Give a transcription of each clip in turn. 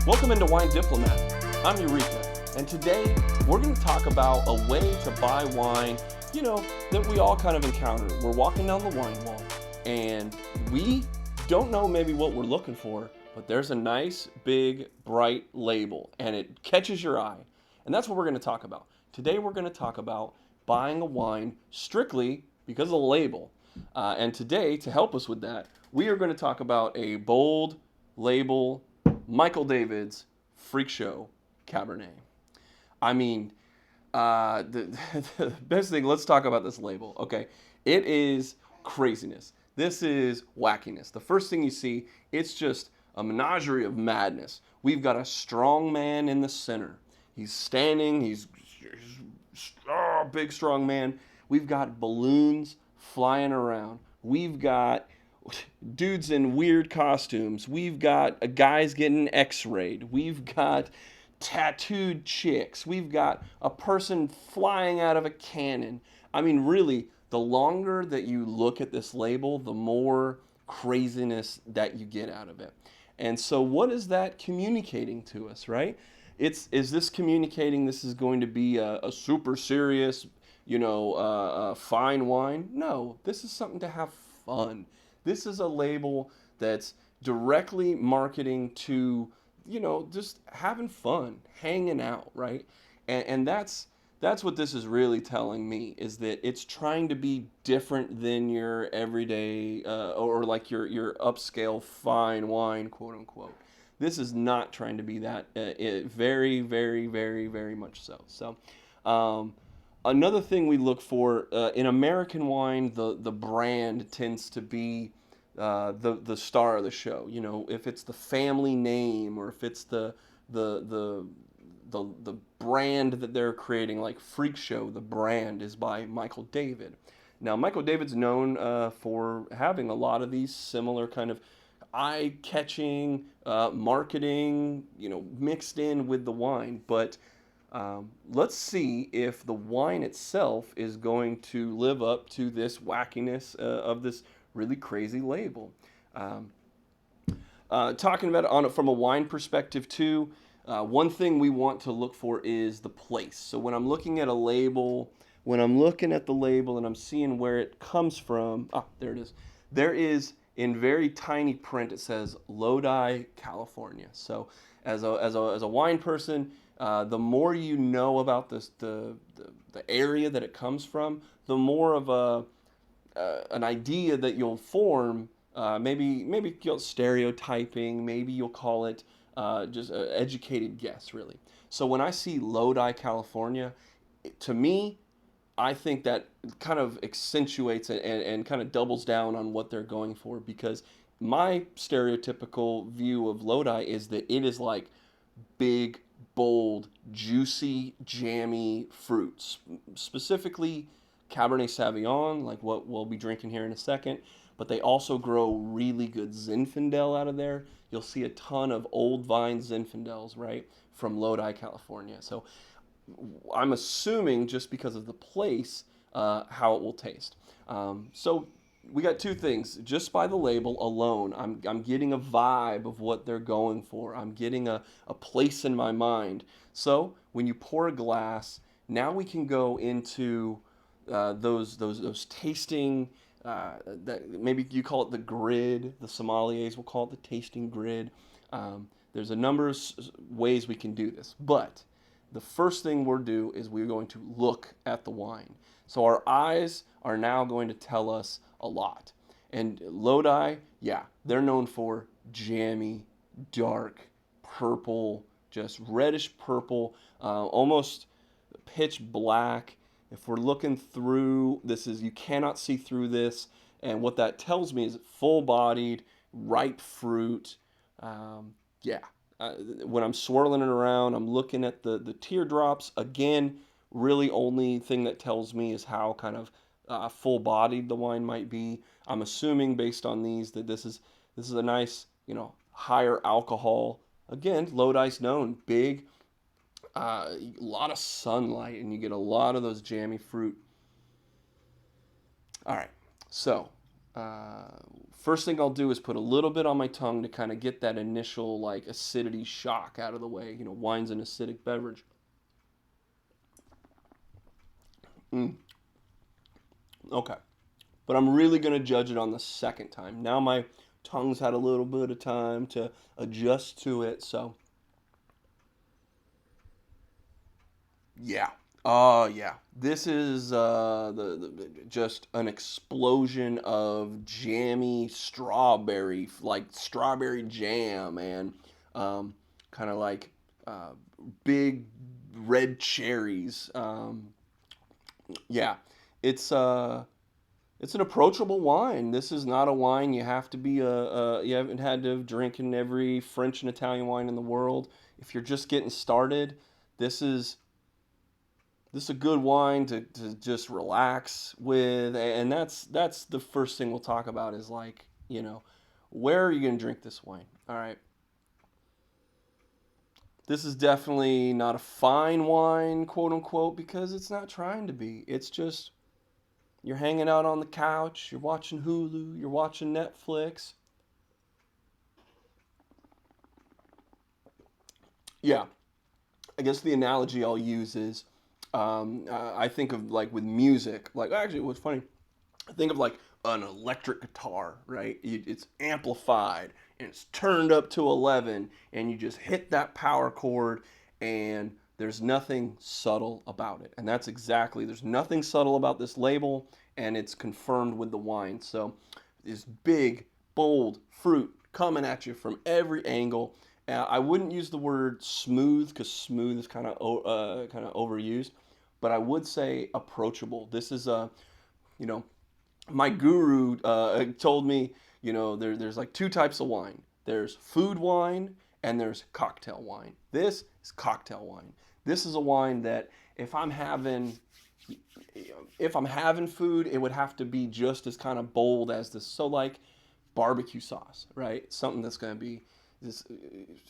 Welcome into Wine Diplomat. I'm Eureka, and today we're going to talk about a way to buy wine, that we all kind of encounter. We're walking down the wine wall, and we don't know maybe what we're looking for, but there's a nice, big, bright label, and it catches your eye. And that's what we're going to talk about. Today we're going to talk about buying a wine strictly because of the label. And today, to help us with that, we are going to talk about a bold label, Michael David's Freakshow Cabernet. I mean, the best thing, let's talk about this label. Okay, it is craziness. This is wackiness. The first thing you see, it's just a menagerie of madness. We've got a strong man in the center. He's standing, he's big, strong man. We've got balloons flying around. We've got dudes in weird costumes. We've got guys getting x-rayed. We've got tattooed chicks. We've got a person flying out of a cannon. I mean, really, the longer that you look at this label, the more craziness that you get out of it. And so what is that communicating to us, right? Is this communicating this is going to be a super serious, fine wine? No, this is something to have fun. This is a label that's directly marketing to, just having fun, hanging out, right? And that's what this is really telling me, is that it's trying to be different than your everyday or like your upscale fine wine, quote unquote. This is not trying to be that. Very, very, very, very much so. So, another thing we look for in American wine, the brand tends to be the star of the show. If it's the family name, or if it's the brand that they're creating, like Freakshow, the brand is by Michael David. Now, Michael David's known for having a lot of these similar kind of eye-catching marketing, mixed in with the wine. But let's see if the wine itself is going to live up to this wackiness of this really crazy label. Talking about it from a wine perspective too, one thing we want to look for is the place. So when I'm looking at a label, when I'm looking at the label and I'm seeing where it comes from, there it is. There is, in very tiny print, it says Lodi, California. So as a wine person, the more you know about the area that it comes from, the more of an idea that you'll form. Maybe you'll stereotyping. Maybe you'll call it just an educated guess, really. So when I see Lodi, California, to me, I think that kind of accentuates it and kind of doubles down on what they're going for, because my stereotypical view of Lodi is that it is like big, bold, juicy, jammy fruits, specifically Cabernet Sauvignon, like what we'll be drinking here in a second. But they also grow really good Zinfandel out of there. You'll see a ton of old vine Zinfandels, right, from Lodi, California. So I'm assuming, just because of the place, how it will taste. So we got two things. Just by the label alone, I'm getting a vibe of what they're going for. I'm getting a place in my mind. So when you pour a glass, now we can go into those tasting. That maybe you call it the grid. The sommeliers will call it the tasting grid. There's a number of ways we can do this, but the first thing we'll do is we're going to look at the wine. So our eyes are now going to tell us a lot. And Lodi, yeah, they're known for jammy, dark, purple, just reddish purple, almost pitch black. If we're looking through, you cannot see through this. And what that tells me is full-bodied, ripe fruit. Yeah. When I'm swirling it around, I'm looking at the teardrops. Again, really only thing that tells me is how kind of full-bodied the wine might be. I'm assuming based on these that this is a nice, higher alcohol. Again, Lodi's known, big, a lot of sunlight, and you get a lot of those jammy fruit. All right, so first thing I'll do is put a little bit on my tongue to kind of get that initial like acidity shock out of the way. You know, wine's an acidic beverage. Mm, okay. But I'm really going to judge it on the second time. Now my tongue's had a little bit of time to adjust to it. So, yeah. Oh, yeah. This is just an explosion of jammy strawberry, like strawberry jam, and kind of like uh, big red cherries. Yeah, it's it's an approachable wine. This is not a wine you have to be you haven't had to drink in every French and Italian wine in the world. If you're just getting started, this is this is a good wine to just relax with, and that's the first thing we'll talk about is like, you know, where are you gonna drink this wine? All right. This is definitely not a fine wine, quote unquote, because it's not trying to be. It's just you're hanging out on the couch, you're watching Hulu, you're watching Netflix. Yeah, I guess the analogy I'll use is I think of like with music, like actually what's funny, I think of like an electric guitar, right? It's amplified and it's turned up to 11, and you just hit that power chord, and there's nothing subtle about it. And that's exactly, there's nothing subtle about this label, and it's confirmed with the wine. So this big, bold fruit coming at you from every angle. I wouldn't use the word smooth because smooth is kind of overused, but I would say approachable. This is a, you know, my guru told me, you know, there's like two types of wine. There's food wine and there's cocktail wine. This is cocktail wine. This is a wine that if I'm having food, it would have to be just as kind of bold as this. So like barbecue sauce, right? Something that's going to be this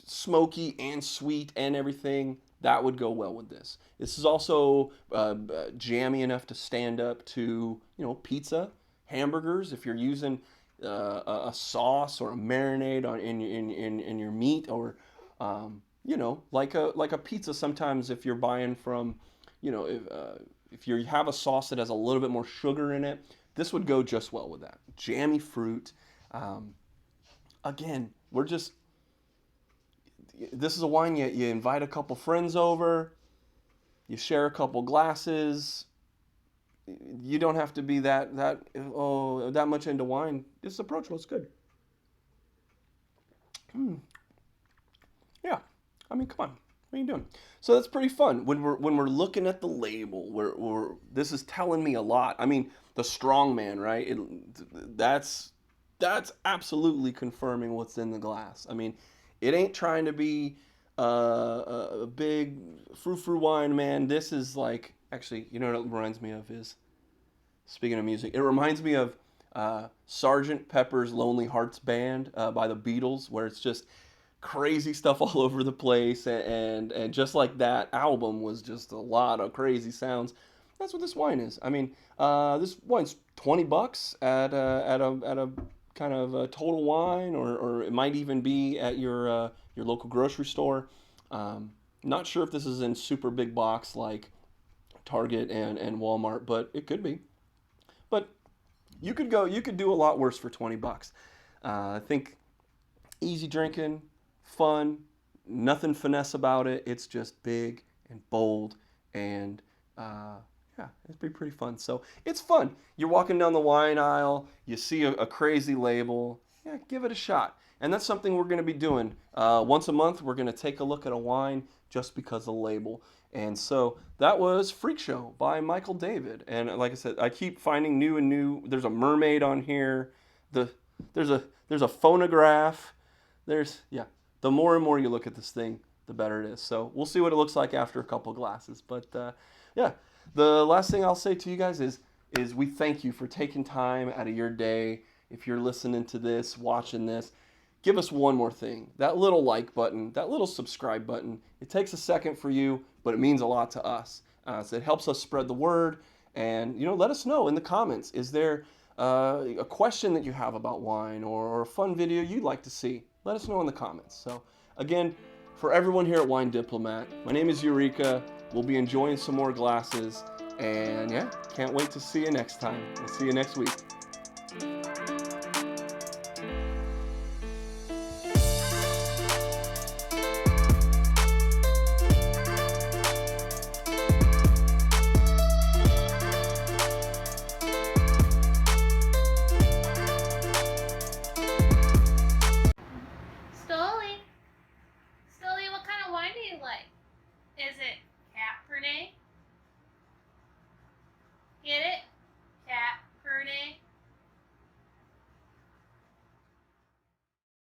smoky and sweet and everything. That would go well with this. This is also jammy enough to stand up to, you know, pizza, hamburgers. If you're using a sauce or a marinade in your meat, or you know, like a pizza. Sometimes if you're buying from, you know, if you have a sauce that has a little bit more sugar in it, this would go just well with that. Jammy fruit. Um, Again, we're just this is a wine you invite a couple friends over, you share a couple glasses. You don't have to be that much into wine. It's approachable. It's good. Mm, yeah, I mean, come on. What are you doing? So that's pretty fun. When we're looking at the label, this is telling me a lot. I mean, the strong man, right? That's absolutely confirming what's in the glass. I mean, it ain't trying to be a big frou-frou wine, man. This is like, actually, you know what it reminds me of is, speaking of music, it reminds me of Sergeant Pepper's Lonely Hearts Band by the Beatles, where it's just crazy stuff all over the place, and just like that album was just a lot of crazy sounds. That's what this wine is. I mean, this wine's $20 at a kind of a Total Wine, or it might even be at your local grocery store. Not sure if this is in super big box like Target and Walmart, but it could be. But you could do a lot worse for $20. I think easy drinking, fun, nothing finesse about it. It's just big and bold, and yeah, it'd be pretty fun. So it's fun. You're walking down the wine aisle, you see a crazy label. Yeah, give it a shot. And that's something we're going to be doing. Once a month, we're going to take a look at a wine just because of the label. And so that was Freak Show by Michael David. And like I said, I keep finding new and new. There's a mermaid on here. The there's a phonograph. Yeah. The more and more you look at this thing, the better it is. So we'll see what it looks like after a couple glasses. But yeah, the last thing I'll say to you guys is we thank you for taking time out of your day. If you're listening to this, watching this, give us one more thing. That little like button, that little subscribe button. It takes a second for you, but it means a lot to us. So it helps us spread the word. And, you know, let us know in the comments. Is there a question that you have about wine or a fun video you'd like to see, let us know in the comments. So again, for everyone here at Wine Diplomat, my name is Eureka. We'll be enjoying some more glasses, and yeah, can't wait to see you next time. We'll see you next week.